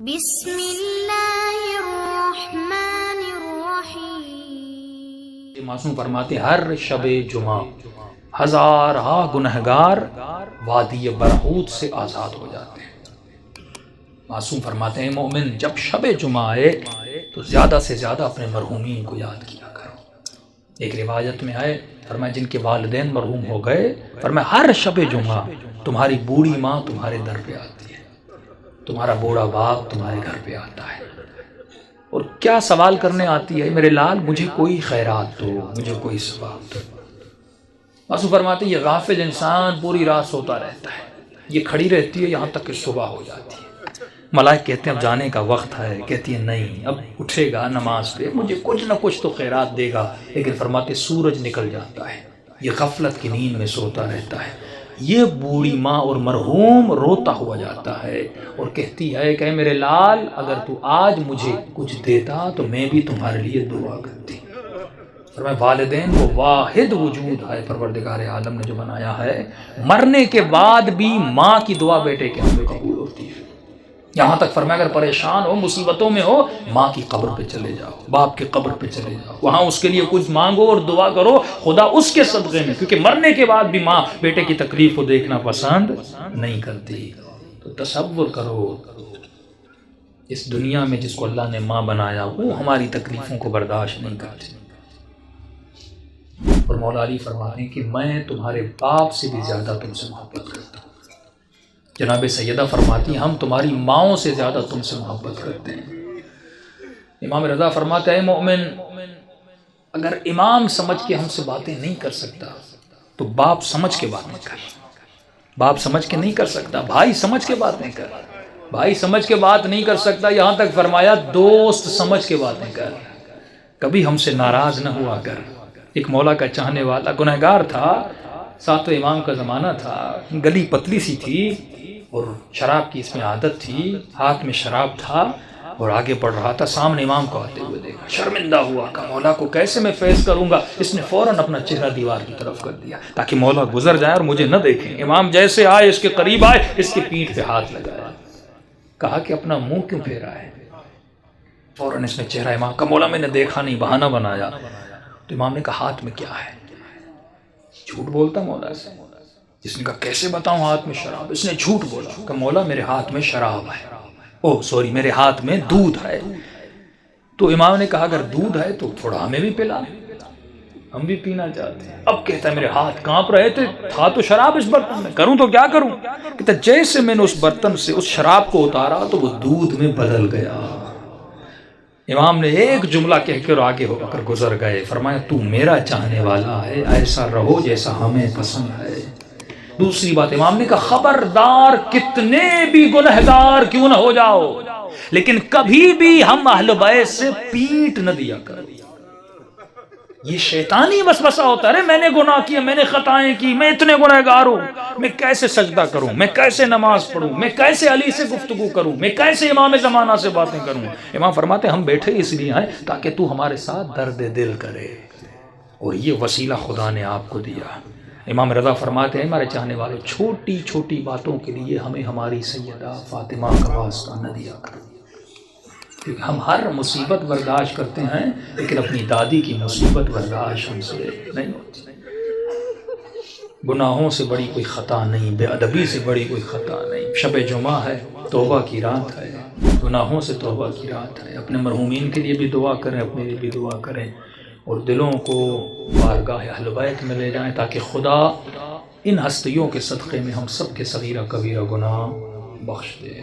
بسم اللہ الرحمن الرحیم۔ معصوم فرماتے ہر شب جمعہ ہزارہ گنہگار وادی برہوت سے آزاد ہو جاتے ہیں۔ معصوم فرماتے ہیں مومن جب شب جمعہ آئے تو زیادہ سے زیادہ اپنے مرحومین کو یاد کیا کرو۔ ایک روایت میں آئے فرمایا جن کے والدین مرحوم ہو گئے، فرمایا ہر شب جمعہ تمہاری بوڑھی ماں تمہارے در پہ آتی ہے، تمہارا بوڑھا باپ تمہارے گھر پہ آتا ہے اور کیا سوال کرنے آتی ہے، میرے لال مجھے کوئی خیرات دو، مجھے کوئی ثواب دو۔ معصوم فرماتے ہیں یہ غافل انسان پوری رات سوتا رہتا ہے، یہ کھڑی رہتی ہے یہاں تک کہ صبح ہو جاتی ہے۔ ملائک کہتے ہیں اب جانے کا وقت ہے، کہتی ہے نہیں اب اٹھے گا نماز پہ مجھے کچھ نہ کچھ تو خیرات دے گا، لیکن فرماتے سورج نکل جاتا ہے، یہ غفلت کی نیند میں سوتا رہتا ہے۔ یہ بوڑھی ماں اور مرحوم روتا ہوا جاتا ہے اور کہتی ہے کہ میرے لال اگر تو آج مجھے کچھ دیتا تو میں بھی تمہارے لیے دعا کرتی۔ فرمایا والدین وہ واحد وجود ہے پروردگار عالم نے جو بنایا ہے، مرنے کے بعد بھی ماں کی دعا بیٹے کے ہمیں قبول ہوتی ہے۔ یہاں تک فرمایا اگر پریشان ہو مصیبتوں میں ہو ماں کی قبر پہ چلے جاؤ، باپ کی قبر پہ چلے جاؤ، وہاں اس کے لیے کچھ مانگو اور دعا کرو، خدا اس کے صدقے میں، کیونکہ مرنے کے بعد بھی ماں بیٹے کی تکلیف کو دیکھنا پسند نہیں کرتی۔ تو تصور کرو اس دنیا میں جس کو اللہ نے ماں بنایا وہ ہماری تکلیفوں کو برداشت نہیں کرتی، اور مولا علی فرماتے ہیں کہ میں تمہارے باپ سے بھی زیادہ تم سے محبت کرتا ہوں۔ جناب سیدہ فرماتی ہیں ہم تمہاری ماؤں سے زیادہ تم سے محبت کرتے ہیں۔ امام رضا فرماتا ہے مومن اگر امام سمجھ کے ہم سے باتیں نہیں کر سکتا تو باپ سمجھ کے باتیں کر، باپ سمجھ کے نہیں کر سکتا، بھائی سمجھ کے باتیں کر، بھائی سمجھ کے بات نہیں کر سکتا، یہاں تک فرمایا دوست سمجھ کے باتیں کر، کبھی ہم سے ناراض نہ ہوا کر۔ ایک مولا کا چاہنے والا گنہگار تھا، ساتھ امام کا زمانہ تھا، گلی پتلی سی تھی اور شراب کی اس میں عادت تھی، ہاتھ میں شراب تھا اور آگے بڑھ رہا تھا، سامنے امام کو آتے ہوئے دیکھا، شرمندہ ہوا کہ مولا کو کیسے میں فیض کروں گا۔ اس نے فوراً اپنا چہرہ دیوار کی طرف کر دیا تاکہ مولا گزر جائے اور مجھے نہ دیکھیں۔ امام جیسے آئے اس کے قریب آئے، اس کی پیٹھ پہ ہاتھ لگایا، کہا کہ اپنا منہ کیوں پھیرا ہے؟ فوراً اس نے چہرہ امام کا مولا میں نے دیکھا نہیں، بہانہ بنایا۔ تو امام نے کہا ہاتھ میں کیا ہے؟ جھوٹ بولتا مولا سے؟ جس نے کہا کیسے بتاؤں ہاتھ میں شراب؟ اس نے جھوٹ بولا کہ مولا میرے ہاتھ میں شراب ہے، میرے ہاتھ میں دودھ ہے۔ تو امام نے کہا اگر دودھ ہے تو تھوڑا ہمیں بھی پلا، ہم بھی پینا چاہتے ہیں۔ اب کہتا ہے میرے ہاتھ کانپ رہے تھے، تھا تو شراب اس برتن میں، کروں تو کیا کروں؟ کہتا ہے جیسے میں نے اس برتن سے اس شراب کو اتارا تو وہ دودھ میں بدل گیا۔ امام نے ایک جملہ کہہ کر آگے ہو کر گزر گئے، فرمایا تو میرا چاہنے والا ہے، ایسا رہو جیسا ہمیں پسند ہے۔ دوسری بات امام نے کہا خبردار کتنے بھی گنہگار کیوں نہ ہو جاؤ لیکن کبھی بھی ہم اہل بیت سے پیٹ نہ دیا کرو۔ یہ شیطانی وسوسہ ہوتا ہے، میں نے گناہ کیا، میں نے خطائیں کی، میں اتنے گنہگار ہوں، میں کیسے سجدہ کروں، میں کیسے نماز پڑھوں، میں کیسے علی سے گفتگو کروں، میں کیسے امام زمانہ سے باتیں کروں۔ امام فرماتے ہیں ہم بیٹھے اس لیے ہیں تاکہ تو ہمارے ساتھ درد دل کرے، اور یہ وسیلہ خدا نے آپ کو دیا۔ امام رضا فرماتے ہیں ہمارے چاہنے والوں چھوٹی چھوٹی باتوں کے لیے ہمیں ہماری سیدہ فاطمہ کا واسطہ نہ دیا کرو، کیونکہ ہم ہر مصیبت برداشت کرتے ہیں لیکن اپنی دادی کی مصیبت برداشت ہم سے نہیں ہوتی۔ گناہوں سے بڑی کوئی خطا نہیں، بے ادبی سے بڑی کوئی خطا نہیں۔ شب جمعہ ہے، توبہ کی رات ہے، گناہوں سے توبہ کی رات ہے۔ اپنے مرحومین کے لیے بھی دعا کریں، اپنے لیے بھی دعا کریں، اور دلوں کو بارگاہ اہل بیت میں لے جائیں تاکہ خدا ان ہستیوں کے صدقے میں ہم سب کے صغیرہ کبیرہ گناہ بخش دے۔